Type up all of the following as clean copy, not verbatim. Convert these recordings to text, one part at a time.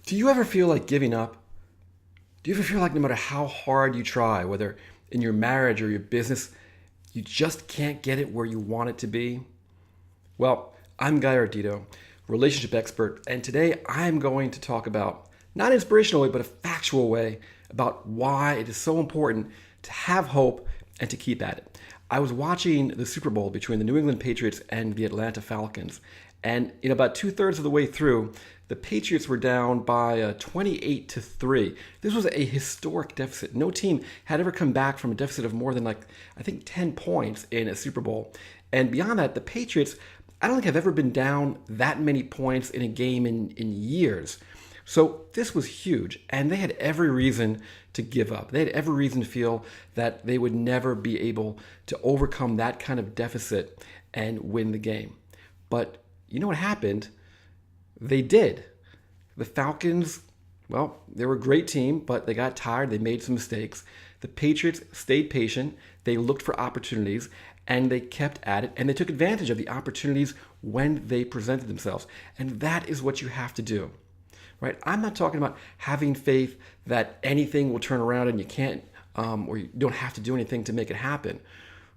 Do you ever feel like giving up? Do you ever feel like no matter how hard you try, whether in your marriage or your business, you just can't get it where you want it to be? Well, I'm Guy Ardito, relationship expert, and today I'm going to talk about, not an inspirational way, but a factual way about why it is so important to have hope and to keep at it. I was watching the Super Bowl between the New England Patriots and the Atlanta Falcons, and in about two-thirds of the way through, the Patriots were down by 28-3. This was a historic deficit. No team had ever come back from a deficit of more than I think 10 points in a Super Bowl. And beyond that, the Patriots, I don't think have ever been down that many points in a game in years. So this was huge, and they had every reason to give up. They had every reason to feel that they would never be able to overcome that kind of deficit and win the game. But you know what happened? They did. The Falcons, well, they were a great team, but they got tired. They made some mistakes. The Patriots stayed patient. They looked for opportunities, and they kept at it, and they took advantage of the opportunities when they presented themselves. And that is what you have to do, right? I'm not talking about having faith that anything will turn around and you can't, or you don't have to do anything to make it happen.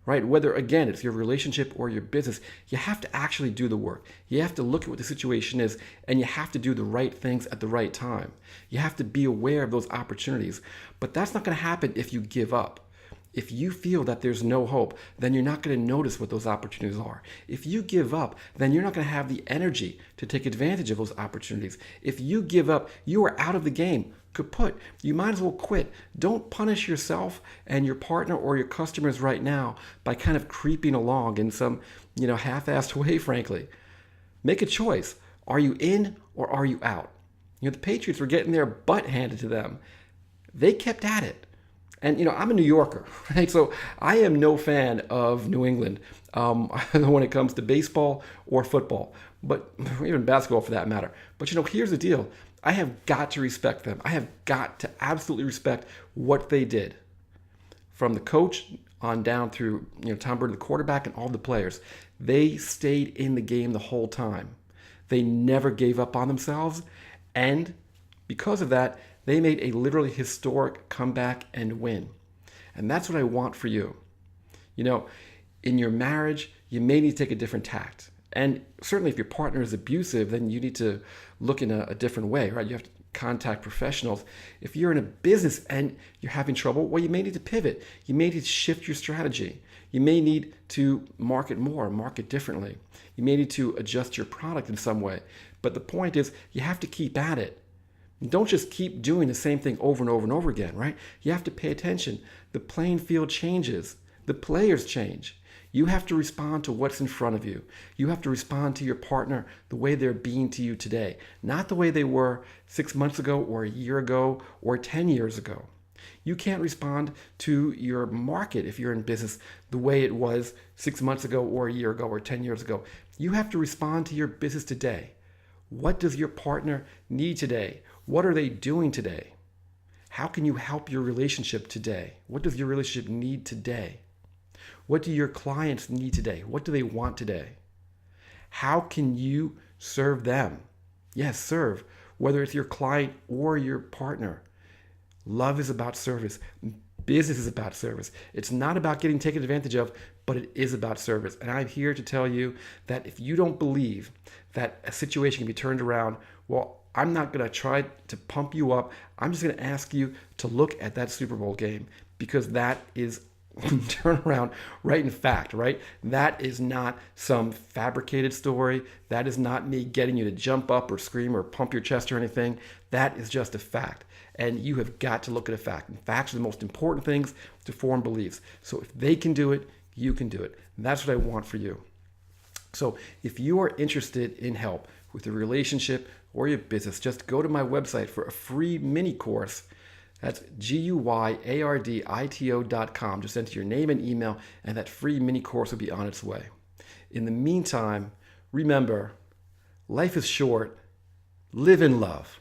Right? Whether, again, it's your relationship or your business, you have to actually do the work. You have to look at what the situation is, and you have to do the right things at the right time. You have to be aware of those opportunities. But that's not going to happen if you give up. If you feel that there's no hope, then you're not going to notice what those opportunities are. If you give up, then you're not going to have the energy to take advantage of those opportunities. If you give up, you are out of the game. Kaput. You might as well quit. Don't punish yourself and your partner or your customers right now by kind of creeping along in some, half-assed way, frankly. Make a choice. Are you in or are you out? The Patriots were getting their butt handed to them. They kept at it. And, I'm a New Yorker, right? So I am no fan of New England when it comes to baseball or football, but even basketball for that matter. But, here's the deal. I have got to respect them. I have got to absolutely respect what they did. From the coach on down through, Tom Brady, the quarterback, and all the players. They stayed in the game the whole time. They never gave up on themselves. And because of that, they made a literally historic comeback and win. And that's what I want for you. In your marriage, you may need to take a different tact. And certainly if your partner is abusive, then you need to look in a different way, right? You have to contact professionals. If you're in a business and you're having trouble, well, you may need to pivot. You may need to shift your strategy. You may need to market more, market differently. You may need to adjust your product in some way. But the point is, you have to keep at it. Don't just keep doing the same thing over and over and over again, right? You have to pay attention. The playing field changes. The players change. You have to respond to what's in front of you. You have to respond to your partner the way they're being to you today, not the way they were 6 months ago or a year ago or 10 years ago. You can't respond to your market if you're in business the way it was 6 months ago or a year ago or 10 years ago. You have to respond to your business today. What does your partner need today? What are they doing today? How can you help your relationship today? What does your relationship need today? What do your clients need today? What do they want today? How can you serve them? Yes, serve, whether it's your client or your partner. Love is about service. Business is about service. It's not about getting taken advantage of, but it is about service. And I'm here to tell you that if you don't believe that a situation can be turned around, well, I'm not going to try to pump you up. I'm just going to ask you to look at that Super Bowl game, because that is turnaround right in fact, right? That is not some fabricated story. That is not me getting you to jump up or scream or pump your chest or anything. That is just a fact. And you have got to look at a fact. And facts are the most important things to form beliefs. So if they can do it, you can do it. And that's what I want for you. So if you are interested in help with your relationship or your business, just go to my website for a free mini course. That's GUYARDITO.com. Just enter your name and email, and that free mini course will be on its way. In the meantime, remember, life is short. Live in love.